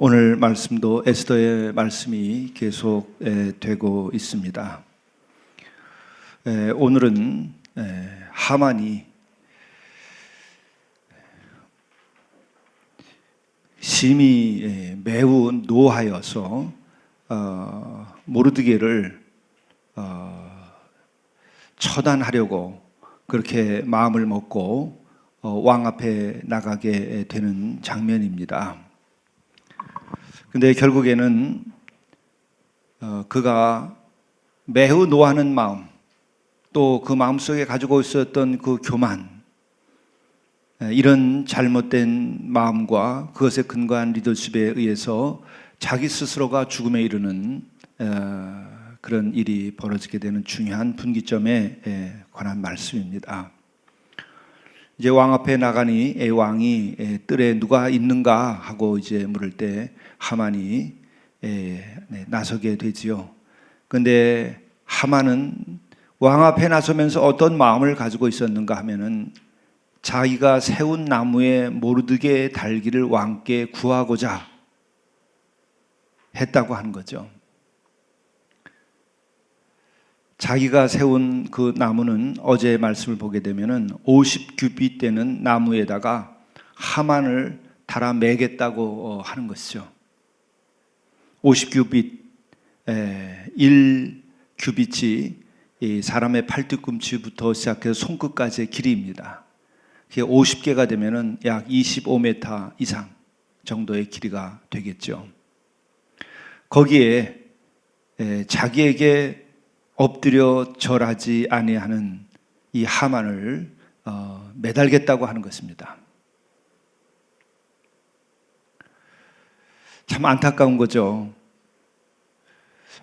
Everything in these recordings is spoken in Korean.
오늘 말씀도 에스더의 말씀이 계속 되고 있습니다. 오늘은 하만이 심히 매우 노하여서 모르드게를 처단하려고 그렇게 마음을 먹고 왕 앞에 나가게 되는 장면입니다. 근데 결국에는 그가 매우 노하는 마음, 또 그 마음속에 가지고 있었던 그 교만, 이런 잘못된 마음과 그것에 근거한 리더십에 의해서 자기 스스로가 죽음에 이르는 그런 일이 벌어지게 되는 중요한 분기점에 관한 말씀입니다. 이제 왕 앞에 나가니 왕이 뜰에 누가 있는가 하고 이제 물을 때 하만이 나서게 되지요. 그런데 하만은 왕 앞에 나서면서 어떤 마음을 가지고 있었는가 하면은 자기가 세운 나무에 모르드게 달기를 왕께 구하고자 했다고 하는 거죠. 자기가 세운 그 나무는 어제 말씀을 보게 되면은 50규빗 되는 나무에다가 하만을 달아 매겠다고 하는 것이죠. 50규빗, 1규빗이 사람의 팔뒤꿈치부터 시작해서 손끝까지의 길이입니다. 그게 50개가 되면은 약 25m 이상 정도의 길이가 되겠죠. 거기에 자기에게 엎드려 절하지 아니하는 이 하만을 매달겠다고 하는 것입니다. 참 안타까운 거죠.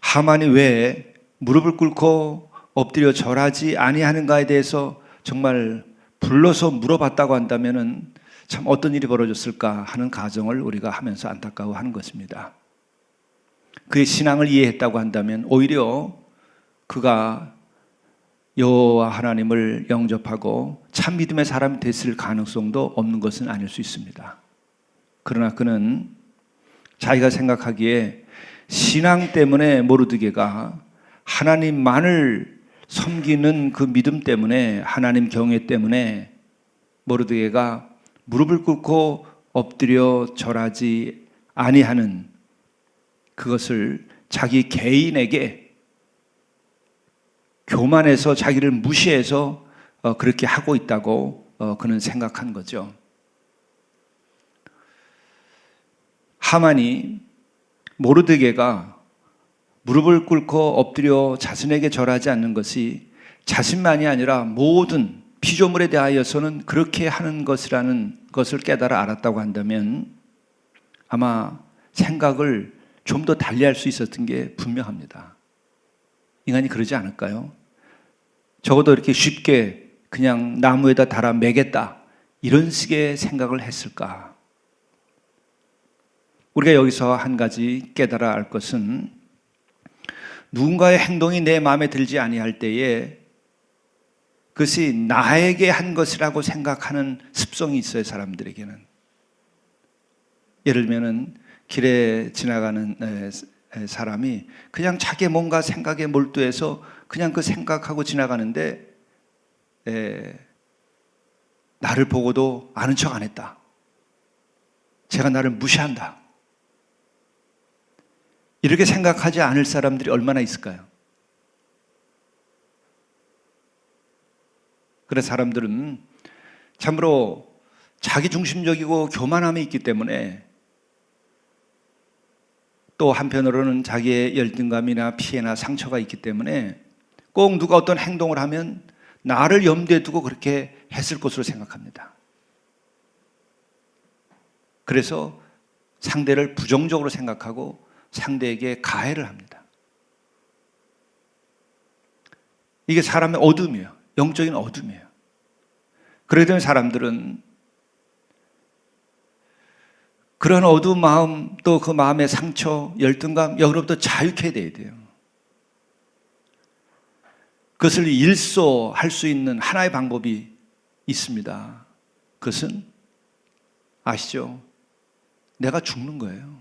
하만이 왜 무릎을 꿇고 엎드려 절하지 아니하는가에 대해서 정말 불러서 물어봤다고 한다면은 참 어떤 일이 벌어졌을까 하는 가정을 우리가 하면서 안타까워하는 것입니다. 그의 신앙을 이해했다고 한다면 오히려 그가 여호와 하나님을 영접하고 참 믿음의 사람이 됐을 가능성도 없는 것은 아닐 수 있습니다. 그러나 그는 자기가 생각하기에 신앙 때문에 모르드게가 하나님만을 섬기는 그 믿음 때문에, 하나님 경외 때문에 모르드게가 무릎을 꿇고 엎드려 절하지 아니하는 그것을 자기 개인에게 교만해서 자기를 무시해서 그렇게 하고 있다고 그는 생각한 거죠. 하만이 모르드게가 무릎을 꿇고 엎드려 자신에게 절하지 않는 것이 자신만이 아니라 모든 피조물에 대하여서는 그렇게 하는 것이라는 것을 깨달아 알았다고 한다면 아마 생각을 좀 더 달리할 수 있었던 게 분명합니다. 인간이 그러지 않을까요? 적어도 이렇게 쉽게 그냥 나무에다 달아 매겠다 이런 식의 생각을 했을까? 우리가 여기서 한 가지 깨달아 알 것은 누군가의 행동이 내 마음에 들지 아니할 때에 그것이 나에게 한 것이라고 생각하는 습성이 있어요, 사람들에게는. 예를 들면 길에 지나가는 사람이 그냥 자기의 뭔가 생각에 몰두해서 그냥 그 생각하고 지나가는데 나를 보고도 아는 척 안 했다. 제가 나를 무시한다. 이렇게 생각하지 않을 사람들이 얼마나 있을까요? 그래서 사람들은 참으로 자기중심적이고 교만함이 있기 때문에 또 한편으로는 자기의 열등감이나 피해나 상처가 있기 때문에 꼭 누가 어떤 행동을 하면 나를 염두에 두고 그렇게 했을 것으로 생각합니다. 그래서 상대를 부정적으로 생각하고 상대에게 가해를 합니다. 이게 사람의 어둠이에요. 영적인 어둠이에요. 그러기 때문에 사람들은 그런 어두운 마음, 또 그 마음의 상처, 열등감, 여기로부터 자유케 돼야 돼요. 그것을 일소할 수 있는 하나의 방법이 있습니다. 그것은 아시죠? 내가 죽는 거예요.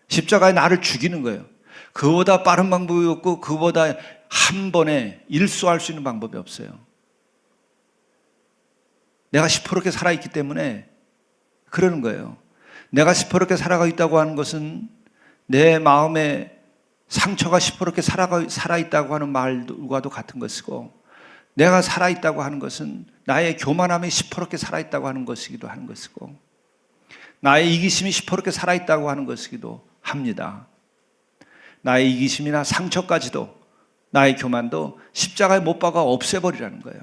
십자가에 나를 죽이는 거예요. 그보다 빠른 방법이 없고 그보다 한 번에 일소할 수 있는 방법이 없어요. 내가 시퍼렇게 살아있기 때문에 그러는 거예요. 내가 시퍼렇게 살아가 있다고 하는 것은 내 마음에 상처가 시퍼렇게 살아있다고 하는 말과도 같은 것이고, 내가 살아있다고 하는 것은 나의 교만함이 시퍼렇게 살아있다고 하는 것이기도 하는 것이고, 나의 이기심이 시퍼렇게 살아있다고 하는 것이기도 합니다. 나의 이기심이나 상처까지도, 나의 교만도 십자가에 못 박아 없애버리라는 거예요.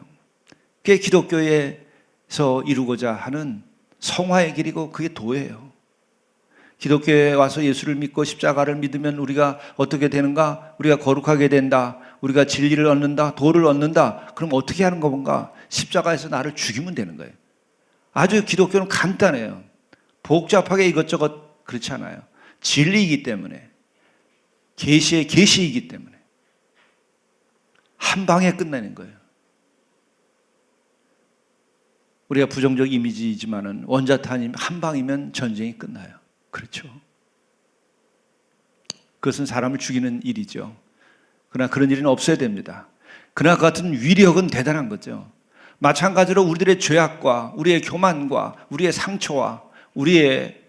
그게 기독교에서 이루고자 하는 성화의 길이고 그게 도예요. 기독교에 와서 예수를 믿고 십자가를 믿으면 우리가 어떻게 되는가? 우리가 거룩하게 된다. 우리가 진리를 얻는다. 도를 얻는다. 그럼 어떻게 하는 건가? 십자가에서 나를 죽이면 되는 거예요. 아주 기독교는 간단해요. 복잡하게 이것저것 그렇지 않아요. 진리이기 때문에, 계시의 계시이기 때문에 한 방에 끝내는 거예요. 우리가 부정적 이미지이지만은 원자탄이 한 방이면 전쟁이 끝나요. 그렇죠. 그것은 사람을 죽이는 일이죠. 그러나 그런 일은 없어야 됩니다. 그러나 그 같은 위력은 대단한 거죠. 마찬가지로 우리들의 죄악과 우리의 교만과 우리의 상처와 우리의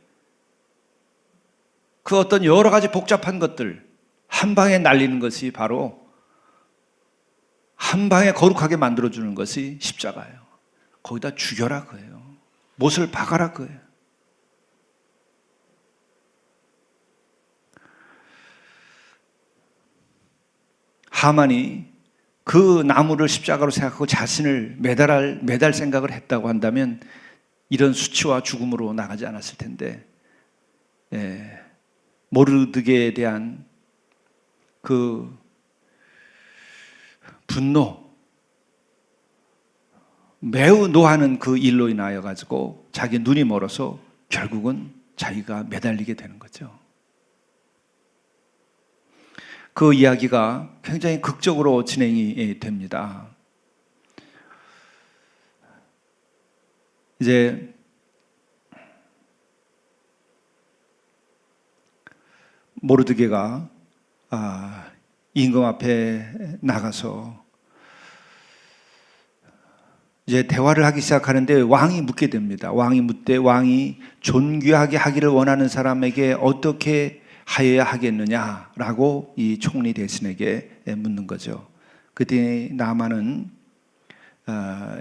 그 어떤 여러 가지 복잡한 것들 한 방에 날리는 것이 바로 한 방에 거룩하게 만들어주는 것이 십자가예요. 거기다 죽여라 그예요. 못을 박아라 그예요. 하만이 그 나무를 십자가로 생각하고 자신을 매달 생각을 했다고 한다면 이런 수치와 죽음으로 나가지 않았을 텐데, 모르드게에 대한 그 분노, 매우 노하는 그 일로 인하여 가지고 자기 눈이 멀어서 결국은 자기가 매달리게 되는 거죠. 그 이야기가 굉장히 극적으로 진행이 됩니다. 이제 모르드게가 임금 앞에 나가서 이제 대화를 하기 시작하는데 왕이 묻게 됩니다. 왕이 묻되 왕이 존귀하게 하기를 원하는 사람에게 어떻게 하여야 하겠느냐라고 이 총리 대신에게 묻는 거죠. 그때 나만은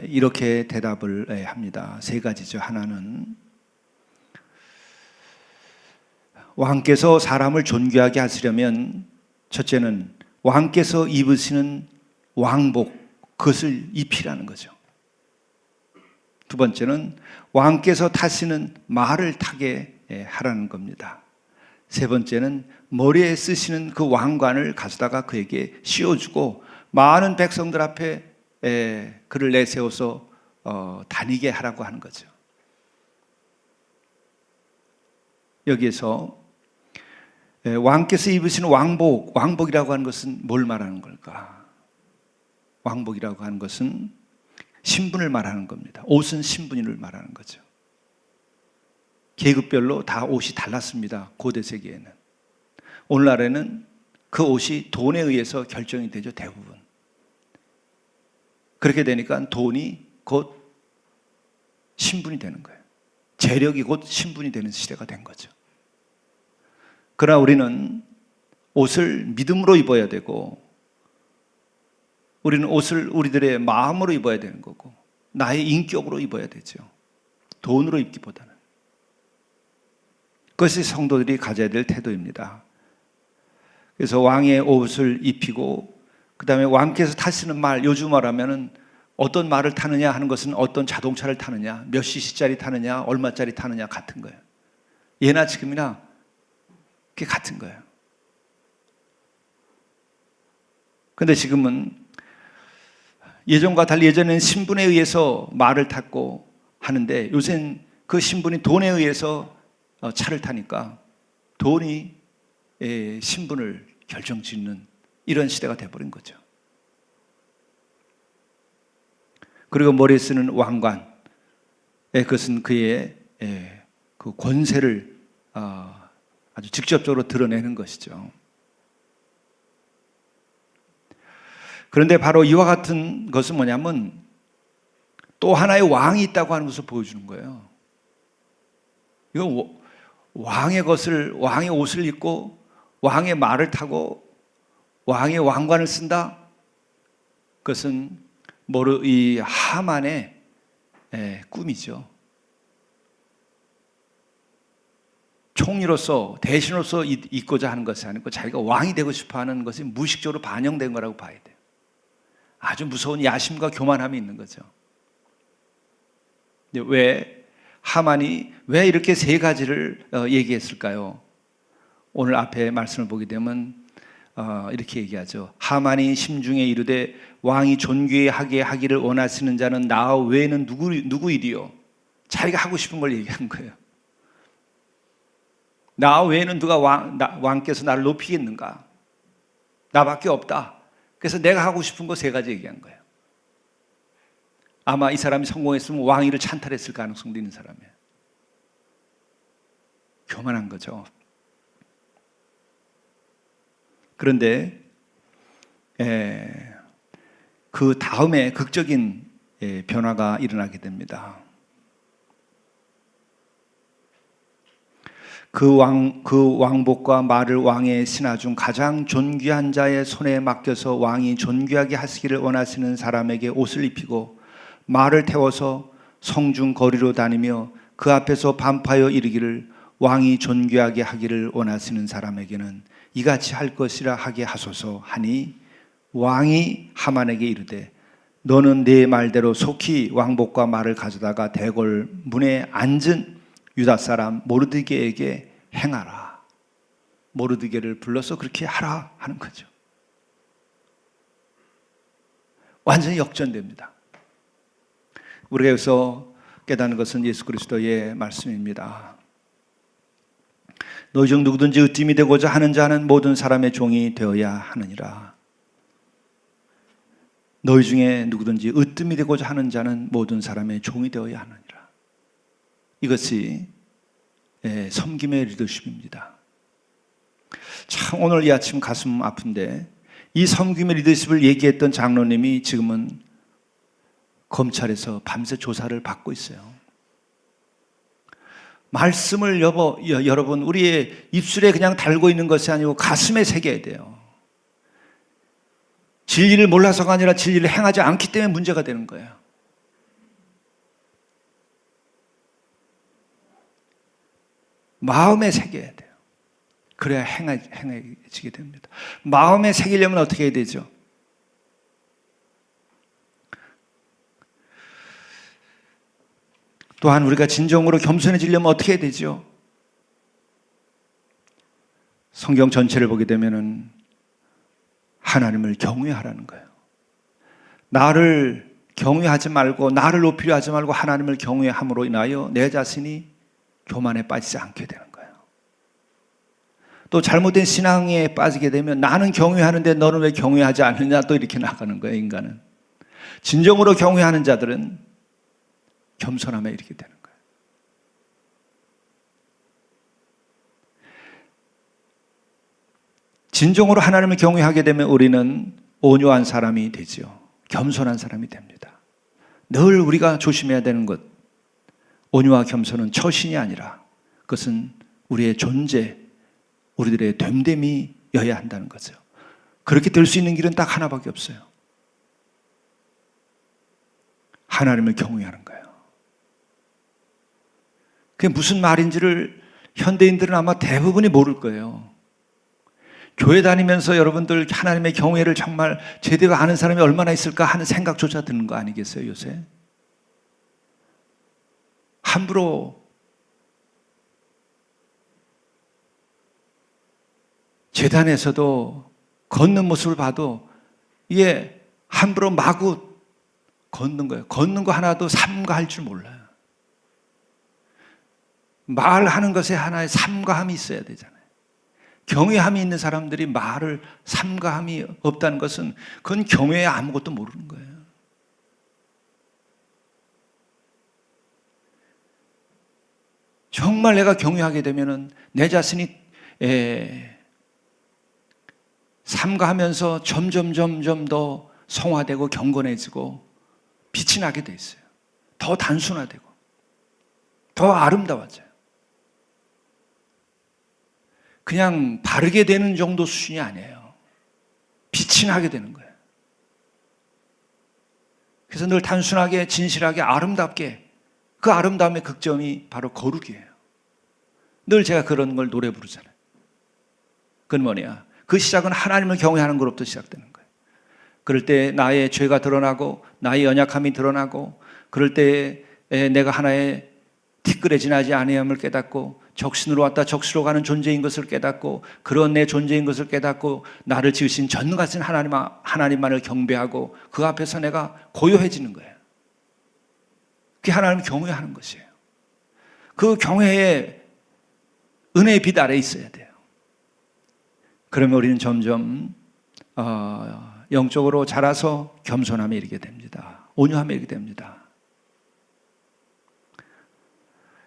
이렇게 대답을 합니다. 세 가지죠. 하나는 왕께서 사람을 존귀하게 하시려면 첫째는 왕께서 입으시는 왕복, 그것을 입히라는 거죠. 두 번째는 왕께서 타시는 말을 타게 하라는 겁니다. 세 번째는 머리에 쓰시는 그 왕관을 가져다가 그에게 씌워주고 많은 백성들 앞에 그를 내세워서 다니게 하라고 하는 거죠. 여기에서 왕께서 입으시는 왕복이라고 하는 것은 뭘 말하는 걸까? 왕복이라고 하는 것은 신분을 말하는 겁니다. 옷은 신분을 말하는 거죠. 계급별로 다 옷이 달랐습니다. 고대 세계에는. 오늘날에는 그 옷이 돈에 의해서 결정이 되죠. 대부분. 그렇게 되니까 돈이 곧 신분이 되는 거예요. 재력이 곧 신분이 되는 시대가 된 거죠. 그러나 우리는 옷을 믿음으로 입어야 되고, 우리는 옷을 우리들의 마음으로 입어야 되는 거고, 나의 인격으로 입어야 되죠. 돈으로 입기보다는. 그것이 성도들이 가져야 될 태도입니다. 그래서 왕의 옷을 입히고, 그 다음에 왕께서 타시는 말, 요즘 말하면은 어떤 말을 타느냐 하는 것은 어떤 자동차를 타느냐, 몇 cc짜리 타느냐, 얼마짜리 타느냐 같은 거예요. 예나 지금이나 그게 같은 거예요. 그런데 지금은 예전과 달리 예전에는 신분에 의해서 말을 탔고 하는데, 요새는 그 신분이 돈에 의해서 차를 타니까 돈이 신분을 결정짓는 이런 시대가 돼버린 거죠. 그리고 머리에 쓰는 왕관, 그것은 그의 그 권세를 아주 직접적으로 드러내는 것이죠. 그런데 바로 이와 같은 것은 뭐냐면 또 하나의 왕이 있다고 하는 것을 보여주는 거예요. 이건 왕의 옷을 입고 왕의 말을 타고 왕의 왕관을 쓴다. 그것은 이 하만의 꿈이죠. 총리로서 대신으로서 있고자 하는 것이 아니고 자기가 왕이 되고 싶어하는 것이 무의식적으로 반영된 거라고 봐야 돼요. 아주 무서운 야심과 교만함이 있는 거죠. 왜 하만이 왜 이렇게 세 가지를 얘기했을까요? 오늘 앞에 말씀을 보게 되면 이렇게 얘기하죠. 하만이 심중에 이르되 왕이 존귀하게 하기를 원하시는 자는 나 외에는 누구이리요? 자기가 하고 싶은 걸 얘기한 거예요. 나 외에는 누가 왕께서 나를 높이겠는가? 나밖에 없다. 그래서 내가 하고 싶은 거 세 가지 얘기한 거예요. 아마 이 사람이 성공했으면 왕위를 찬탈했을 가능성도 있는 사람이에요. 교만한 거죠. 그런데 그 다음에 극적인 변화가 일어나게 됩니다. 그 왕복과 말을 왕의 신하 중 가장 존귀한 자의 손에 맡겨서 왕이 존귀하게 하시기를 원하시는 사람에게 옷을 입히고 말을 태워서 성중 거리로 다니며 그 앞에서 반파하여 이르기를 왕이 존귀하게 하기를 원하시는 사람에게는 이같이 할 것이라 하게 하소서 하니 왕이 하만에게 이르되 너는 네 말대로 속히 왕복과 말을 가져다가 대궐 문에 앉은 유다 사람 모르드게에게 행하라. 모르드게를 불러서 그렇게 하라 하는 거죠. 완전히 역전됩니다. 우리가 여기서 깨닫는 것은 예수 그리스도의 말씀입니다. 너희 중 누구든지 으뜸이 되고자 하는 자는 모든 사람의 종이 되어야 하느니라. 너희 중에 누구든지 으뜸이 되고자 하는 자는 모든 사람의 종이 되어야 하느니라. 이것이 섬김의 리더십입니다. 참 오늘 이 아침 가슴 아픈데 이 섬김의 리더십을 얘기했던 장로님이 지금은 검찰에서 밤새 조사를 받고 있어요. 말씀을 여러분 우리의 입술에 그냥 달고 있는 것이 아니고 가슴에 새겨야 돼요. 진리를 몰라서가 아니라 진리를 행하지 않기 때문에 문제가 되는 거예요. 마음에 새겨야 돼요. 그래야 행해지게 됩니다. 마음에 새기려면 어떻게 해야 되죠? 또한 우리가 진정으로 겸손해지려면 어떻게 해야 되죠? 성경 전체를 보게 되면은 하나님을 경외하라는 거예요. 나를 경외하지 말고 나를 높이려 하지 말고 하나님을 경외함으로 인하여 내 자신이 교만에 빠지지 않게 되는 거예요. 또 잘못된 신앙에 빠지게 되면 나는 경외하는데 너는 왜 경외하지 않느냐 또 이렇게 나가는 거예요. 인간은. 진정으로 경외하는 자들은 겸손함에 이렇게 되는 거예요. 진정으로 하나님을 경외하게 되면 우리는 온유한 사람이 되지요. 겸손한 사람이 됩니다. 늘 우리가 조심해야 되는 것, 온유와 겸손은 처신이 아니라 그것은 우리의 존재, 우리들의 됨됨이여야 한다는 거죠. 그렇게 될 수 있는 길은 딱 하나밖에 없어요. 하나님을 경외하는 거예요. 그게 무슨 말인지를 현대인들은 아마 대부분이 모를 거예요. 교회 다니면서 여러분들 하나님의 경외를 정말 제대로 아는 사람이 얼마나 있을까 하는 생각조차 드는 거 아니겠어요, 요새? 함부로 제단에서도 걷는 모습을 봐도 이게 함부로 마구 걷는 거예요. 걷는 거 하나도 삼가할 줄 몰라요. 말하는 것에 하나의 삼가함이 있어야 되잖아요. 경외함이 있는 사람들이 말을 삼가함이 없다는 것은 그건 경외에 아무것도 모르는 거예요. 정말 내가 경외하게 되면은 내 자신이 삼가하면서 점점 더 성화되고 경건해지고 빛이 나게 돼 있어요. 더 단순화되고 더 아름다워져요. 그냥 바르게 되는 정도 수준이 아니에요. 빛이 나게 되는 거예요. 그래서 늘 단순하게 진실하게 아름답게, 그 아름다움의 극점이 바로 거룩이에요. 늘 제가 그런 걸 노래 부르잖아요. 그건 뭐냐? 그 시작은 하나님을 경외하는 것부터 시작되는 거예요. 그럴 때 나의 죄가 드러나고 나의 연약함이 드러나고, 그럴 때 내가 하나의 티끌에 아니함을 깨닫고 적신으로 왔다 적시로 가는 존재인 것을 깨닫고, 그런 내 존재인 것을 깨닫고 나를 지으신 전능하신 하나님만을 경배하고 그 앞에서 내가 고요해지는 거예요. 그게 하나님을 경외하는 것이에요. 그 경외의 은혜의 빛 아래에 있어야 돼요. 그러면 우리는 점점 영적으로 자라서 겸손함에 이르게 됩니다. 온유함에 이르게 됩니다.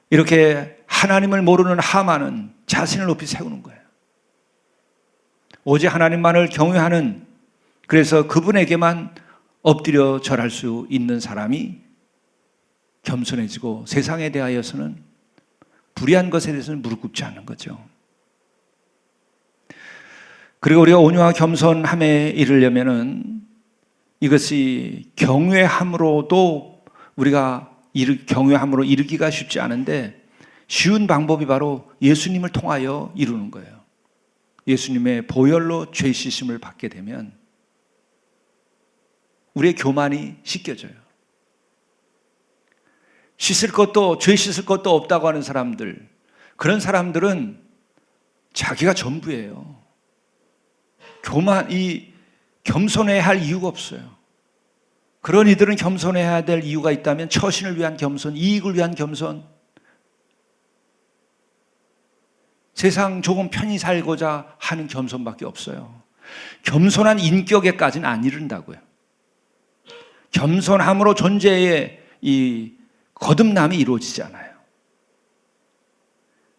이렇게 하나님을 모르는 하만은 자신을 높이 세우는 거예요. 오직 하나님만을 경외하는, 그래서 그분에게만 엎드려 절할 수 있는 사람이 겸손해지고 세상에 대하여서는, 불의한 것에 대해서는 무릎 꿇지 않는 거죠. 그리고 우리가 온유와 겸손함에 이르려면은 이것이 경외함으로도 우리가 경외함으로 이르기가 쉽지 않은데, 쉬운 방법이 바로 예수님을 통하여 이루는 거예요. 예수님의 보혈로 죄 씻음을 받게 되면 우리의 교만이 씻겨져요. 씻을 것도, 죄 씻을 것도 없다고 하는 사람들, 그런 사람들은 자기가 전부예요. 겸손해야 할 이유가 없어요. 그런 이들은 겸손해야 될 이유가 있다면 처신을 위한 겸손, 이익을 위한 겸손, 세상 조금 편히 살고자 하는 겸손밖에 없어요. 겸손한 인격에까지는 안 이른다고요. 겸손함으로 존재의 이 거듭남이 이루어지지 않아요.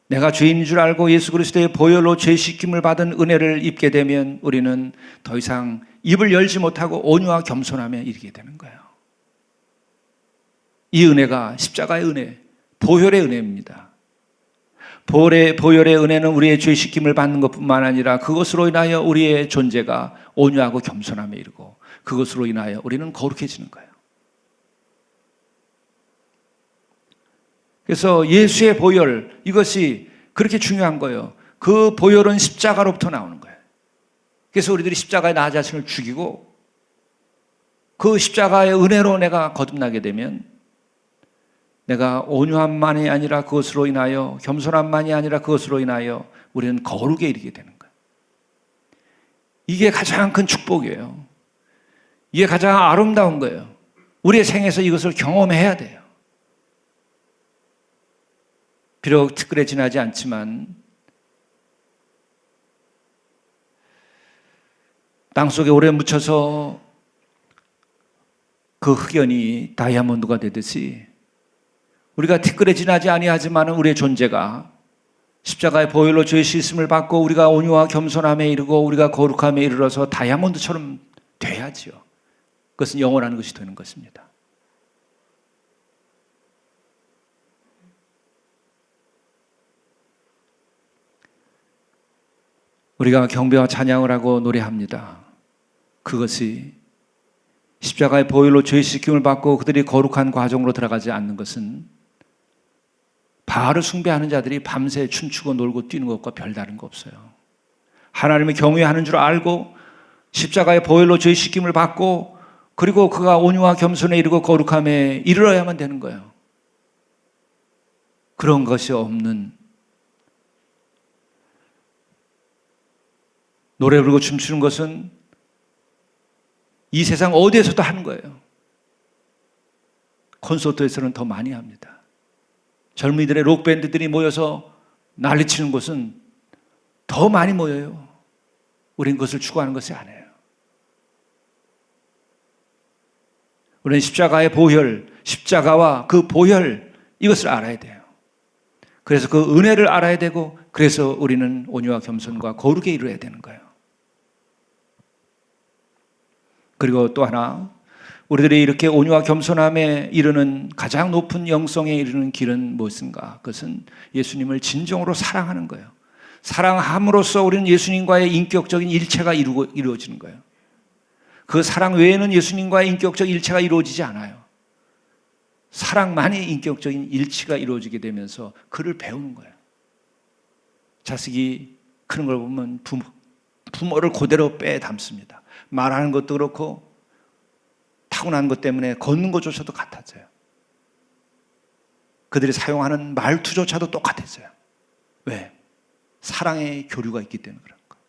내가 죄인인 줄 알고 예수 그리스도의 보혈로 죄 씻김을 받은 은혜를 입게 되면 우리는 더 이상 입을 열지 못하고 온유와 겸손함에 이르게 되는 거예요. 이 은혜가 십자가의 은혜, 보혈의 은혜입니다. 보혈의 은혜는 우리의 죄 씻김을 받는 것뿐만 아니라 그것으로 인하여 우리의 존재가 온유하고 겸손함에 이르고, 그것으로 인하여 우리는 거룩해지는 거예요. 그래서 예수의 보혈, 이것이 그렇게 중요한 거예요. 그 보혈은 십자가로부터 나오는 거예요. 그래서 우리들이 십자가에 나 자신을 죽이고 그 십자가의 은혜로 내가 거듭나게 되면, 내가 온유함만이 아니라 그것으로 인하여, 겸손함만이 아니라 그것으로 인하여 우리는 거룩에 이르게 되는 거예요. 이게 가장 큰 축복이에요. 이게 가장 아름다운 거예요. 우리의 생에서 이것을 경험해야 돼요. 비록 티끌에 지나지 않지만 땅속에 오래 묻혀서 그 흑연이 다이아몬드가 되듯이, 우리가 티끌에 지나지 아니하지만 우리의 존재가 십자가의 보혈로 죄 씻음을 받고 우리가 온유와 겸손함에 이르고 우리가 거룩함에 이르러서 다이아몬드처럼 돼야지요. 그것은 영원한 것이 되는 것입니다. 우리가 경배와 찬양을 하고 노래합니다. 그것이 십자가의 보혈로 죄 씻김을 받고 그들이 거룩한 과정으로 들어가지 않는 것은 바알을 숭배하는 자들이 밤새 춤추고 놀고 뛰는 것과 별다른 거 없어요. 하나님을 경외하는 줄 알고 십자가의 보혈로 죄 씻김을 받고, 그리고 그가 온유와 겸손에 이르고 거룩함에 이르러야만 되는 거예요. 그런 것이 없는, 노래 부르고 춤추는 것은 이 세상 어디에서도 하는 거예요. 콘서트에서는 더 많이 합니다. 젊은이들의 록밴드들이 모여서 난리치는 곳은 더 많이 모여요. 우린 그것을 추구하는 것이 아니에요. 우리는 십자가의 보혈, 십자가와 그 보혈, 이것을 알아야 돼요. 그래서 그 은혜를 알아야 되고 그래서 우리는 온유와 겸손과 거룩에 이르러야 되는 거예요. 그리고 또 하나, 우리들이 이렇게 온유와 겸손함에 이르는 가장 높은 영성에 이르는 길은 무엇인가? 그것은 예수님을 진정으로 사랑하는 거예요. 사랑함으로써 우리는 예수님과의 인격적인 일체가 이루어지는 거예요. 그 사랑 외에는 예수님과의 인격적 일체가 이루어지지 않아요. 사랑만이 인격적인 일치가 이루어지게 되면서 그를 배우는 거예요. 자식이 크는 걸 보면 부모를 그대로 빼닮습니다. 말하는 것도 그렇고 타고난 것 때문에 걷는 것조차도 같아져요. 그들이 사용하는 말투조차도 똑같아져요. 왜? 사랑의 교류가 있기 때문에 그런 거예요.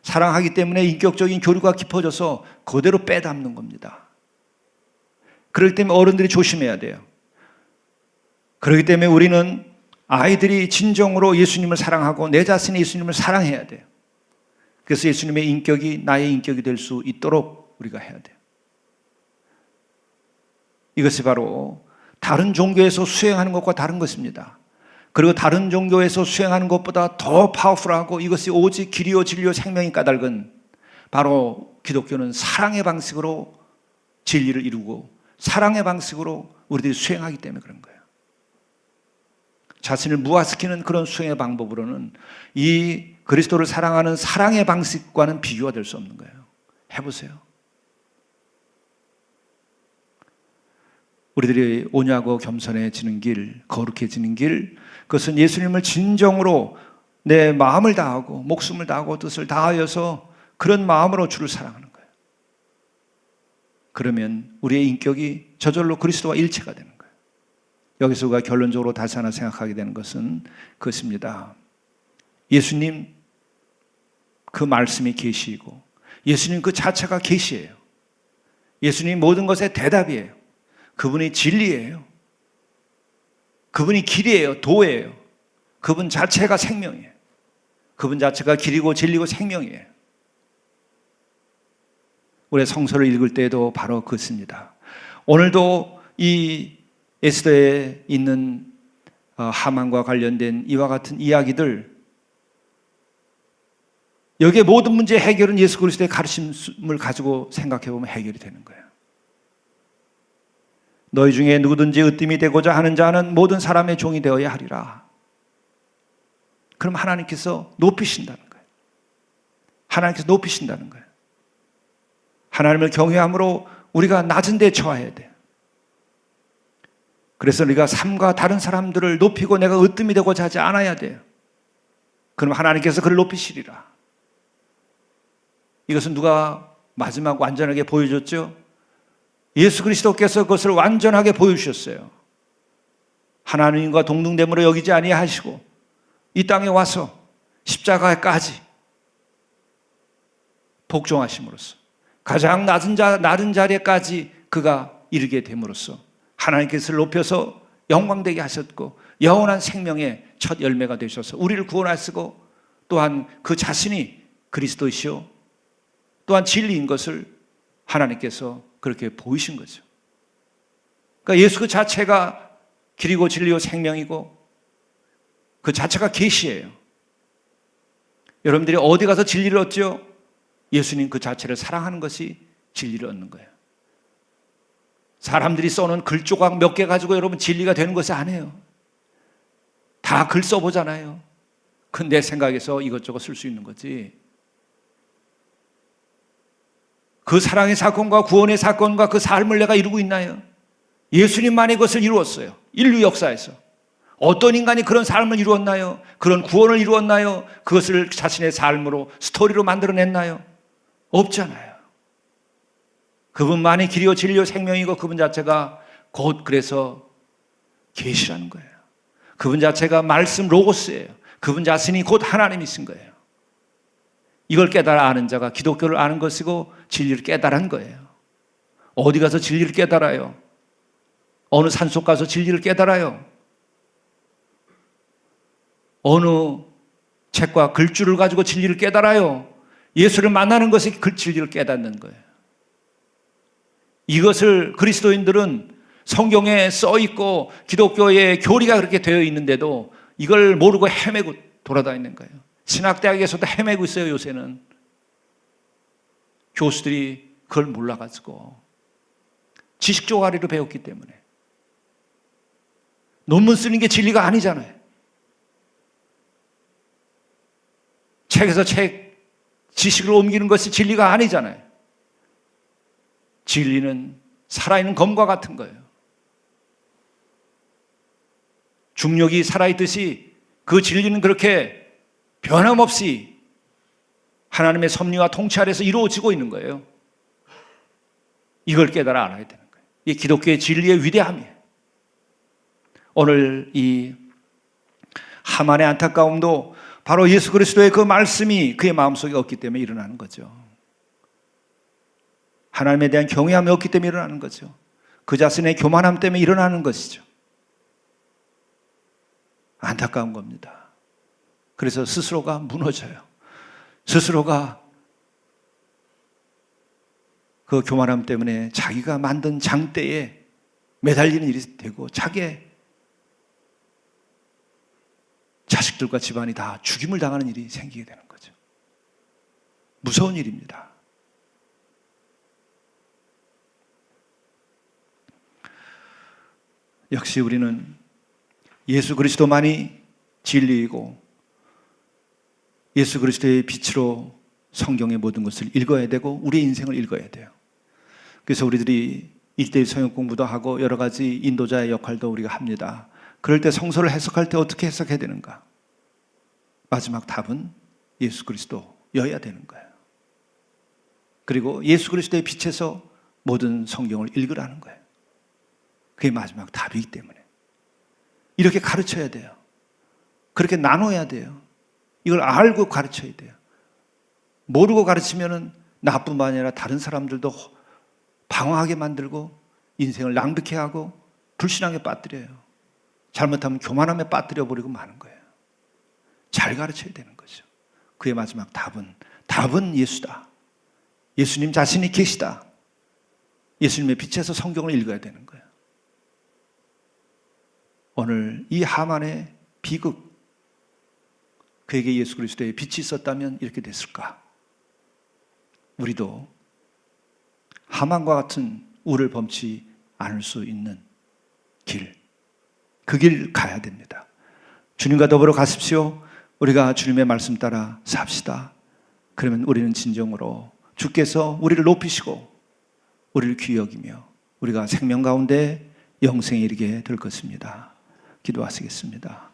사랑하기 때문에 인격적인 교류가 깊어져서 그대로 빼닮는 겁니다. 그렇기 때문에 어른들이 조심해야 돼요. 그렇기 때문에 우리는 아이들이 진정으로 예수님을 사랑하고 내 자신이 예수님을 사랑해야 돼요. 그래서 예수님의 인격이 나의 인격이 될 수 있도록 우리가 해야 돼요. 이것이 바로 다른 종교에서 수행하는 것과 다른 것입니다. 그리고 다른 종교에서 수행하는 것보다 더 파워풀하고 이것이 오직 길이요 진리요 생명이 까닭은 바로 기독교는 사랑의 방식으로 진리를 이루고 사랑의 방식으로 우리들이 수행하기 때문에 그런 거예요. 자신을 무화시키는 그런 수행의 방법으로는 이 그리스도를 사랑하는 사랑의 방식과는 비교가 될 수 없는 거예요. 해보세요. 우리들이 온유하고 겸손해지는 길, 거룩해지는 길, 그것은 예수님을 진정으로 내 마음을 다하고 목숨을 다하고 뜻을 다하여서 그런 마음으로 주를 사랑하는 거예요. 그러면 우리의 인격이 저절로 그리스도와 일체가 되는 거예요. 여기서 우리가 결론적으로 다시 하나 생각하게 되는 것은 그것입니다. 예수님 그 말씀이 계시이고 예수님 그 자체가 계시예요. 예수님 모든 것의 대답이에요. 그분이 진리예요. 그분이 길이에요. 도예요. 그분 자체가 생명이에요. 그분 자체가 길이고 진리고 생명이에요. 우리 성서를 읽을 때에도 바로 그렇습니다. 오늘도 이 에스더에 있는 하만과 관련된 이와 같은 이야기들, 여기에 모든 문제의 해결은 예수 그리스도의 가르침을 가지고 생각해 보면 해결이 되는 거예요. 너희 중에 누구든지 으뜸이 되고자 하는 자는 모든 사람의 종이 되어야 하리라. 그럼 하나님께서 높이신다는 거예요. 하나님께서 높이신다는 거예요. 하나님을 경외함으로 우리가 낮은 데 처해야 돼요. 그래서 우리가 삶과 다른 사람들을 높이고 내가 으뜸이 되고자 하지 않아야 돼요. 그럼 하나님께서 그를 높이시리라. 이것은 누가 마지막 완전하게 보여줬죠? 예수 그리스도께서 그것을 완전하게 보여주셨어요. 하나님과 동등됨으로 여기지 아니하시고 이 땅에 와서 십자가까지 복종하심으로써 가장 낮은 자리에까지 그가 이르게 됨으로써 하나님께서 높여서 영광되게 하셨고 영원한 생명의 첫 열매가 되셔서 우리를 구원하시고 또한 그 자신이 그리스도이시오 또한 진리인 것을 하나님께서 그렇게 보이신 거죠. 그러니까 예수 그 자체가 길이고 진리요 생명이고 그 자체가 계시예요. 여러분들이 어디 가서 진리를 얻죠? 예수님 그 자체를 사랑하는 것이 진리를 얻는 거예요. 사람들이 써놓은 글 조각 몇 개 가지고 여러분 진리가 되는 것이 아니에요. 다 글 써보잖아요. 그건 내 생각에서 이것저것 쓸 수 있는 거지. 그 사랑의 사건과 구원의 사건과 그 삶을 내가 이루고 있나요? 예수님만이 그것을 이루었어요. 인류 역사에서. 어떤 인간이 그런 삶을 이루었나요? 그런 구원을 이루었나요? 그것을 자신의 삶으로 스토리로 만들어냈나요? 없잖아요. 그분만이 길이요 진리요 생명이고 그분 자체가 곧 그래서 계시라는 거예요. 그분 자체가 말씀 로고스예요. 그분 자신이 곧 하나님이신 거예요. 이걸 깨달아 아는 자가 기독교를 아는 것이고 진리를 깨달은 거예요. 어디 가서 진리를 깨달아요? 어느 산속 가서 진리를 깨달아요? 어느 책과 글줄을 가지고 진리를 깨달아요? 예수를 만나는 것이 그 진리를 깨닫는 거예요. 이것을 그리스도인들은 성경에 써 있고 기독교의 교리가 그렇게 되어 있는데도 이걸 모르고 헤매고 돌아다니는 거예요. 신학대학에서도 헤매고 있어요. 요새는 교수들이 그걸 몰라가지고 지식 쪼가리로 배웠기 때문에. 논문 쓰는 게 진리가 아니잖아요. 책에서 지식을 옮기는 것이 진리가 아니잖아요. 진리는 살아있는 검과 같은 거예요. 중력이 살아있듯이 그 진리는 그렇게 변함없이 하나님의 섭리와 통치 아래서 이루어지고 있는 거예요. 이걸 깨달아 알아야 되는 거예요. 이 기독교의 진리의 위대함이에요. 오늘 이 하만의 안타까움도 바로 예수 그리스도의 그 말씀이 그의 마음속에 없기 때문에 일어나는 거죠. 하나님에 대한 경외함이 없기 때문에 일어나는 거죠. 그 자신의 교만함 때문에 일어나는 것이죠. 안타까운 겁니다. 그래서 스스로가 무너져요. 스스로가 그 교만함 때문에 자기가 만든 장대에 매달리는 일이 되고 자기의 자식들과 집안이 다 죽임을 당하는 일이 생기게 되는 거죠. 무서운 일입니다. 역시 우리는 예수 그리스도만이 진리이고 예수 그리스도의 빛으로 성경의 모든 것을 읽어야 되고 우리의 인생을 읽어야 돼요. 그래서 우리들이 1:1 성역 공부도 하고 여러 가지 인도자의 역할도 우리가 합니다. 그럴 때 성서를 해석할 때 어떻게 해석해야 되는가? 마지막 답은 예수 그리스도여야 되는 거예요. 그리고 예수 그리스도의 빛에서 모든 성경을 읽으라는 거예요. 그게 마지막 답이기 때문에 이렇게 가르쳐야 돼요. 그렇게 나눠야 돼요. 이걸 알고 가르쳐야 돼요. 모르고 가르치면은 나뿐만 아니라 다른 사람들도 방황하게 만들고 인생을 낭비케 하고 불신앙에 빠뜨려요. 잘못하면 교만함에 빠뜨려 버리고 마는 거예요. 잘 가르쳐야 되는 거죠. 그의 마지막 답은 예수다. 예수님 자신이 계시다. 예수님의 빛에서 성경을 읽어야 되는 거예요. 오늘 이 하만의 비극, 그에게 예수 그리스도의 빛이 있었다면 이렇게 됐을까? 우리도 하만과 같은 우를 범치 않을 수 있는 길, 그 길 가야 됩니다. 주님과 더불어 가십시오. 우리가 주님의 말씀 따라 삽시다. 그러면 우리는 진정으로 주께서 우리를 높이시고 우리를 귀히 여기며 우리가 생명 가운데 영생에 이르게 될 것입니다. 기도하시겠습니다.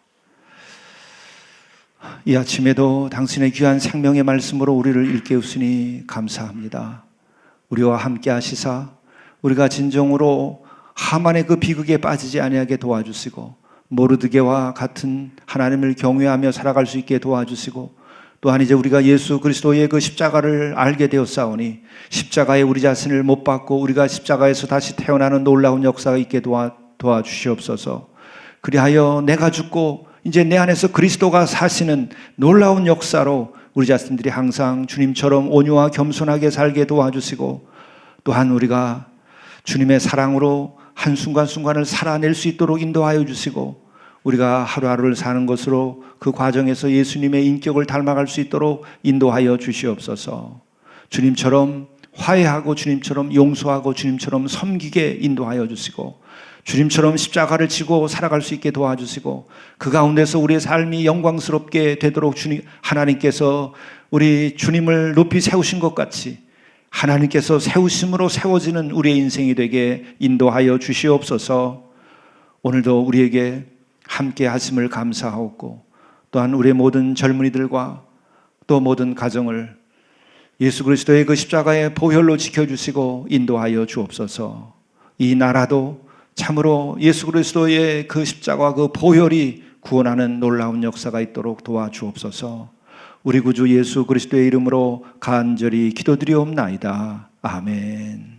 이 아침에도 당신의 귀한 생명의 말씀으로 우리를 일깨우시니 감사합니다. 우리와 함께 하시사 우리가 진정으로 하만의 그 비극에 빠지지 아니하게 도와주시고 모르드게와 같은 하나님을 경외하며 살아갈 수 있게 도와주시고 또한 이제 우리가 예수 그리스도의 그 십자가를 알게 되었사오니 십자가에 우리 자신을 못 박고 우리가 십자가에서 다시 태어나는 놀라운 역사가 있게 도와주시옵소서. 그리하여 내가 죽고 이제 내 안에서 그리스도가 사시는 놀라운 역사로 우리 자신들이 항상 주님처럼 온유와 겸손하게 살게 도와주시고 또한 우리가 주님의 사랑으로 한순간순간을 살아낼 수 있도록 인도하여 주시고 우리가 하루하루를 사는 것으로 그 과정에서 예수님의 인격을 닮아갈 수 있도록 인도하여 주시옵소서. 주님처럼 화해하고 주님처럼 용서하고 주님처럼 섬기게 인도하여 주시고 주님처럼 십자가를 지고 살아갈 수 있게 도와주시고 그 가운데서 우리의 삶이 영광스럽게 되도록 하나님께서 우리 주님을 높이 세우신 것 같이 하나님께서 세우심으로 세워지는 우리의 인생이 되게 인도하여 주시옵소서. 오늘도 우리에게 함께 하심을 감사하옵고 또한 우리의 모든 젊은이들과 또 모든 가정을 예수 그리스도의 그 십자가의 보혈로 지켜주시고 인도하여 주옵소서. 이 나라도 참으로 예수 그리스도의 그 십자가와 그 보혈이 구원하는 놀라운 역사가 있도록 도와주옵소서. 우리 구주 예수 그리스도의 이름으로 간절히 기도드리옵나이다. 아멘.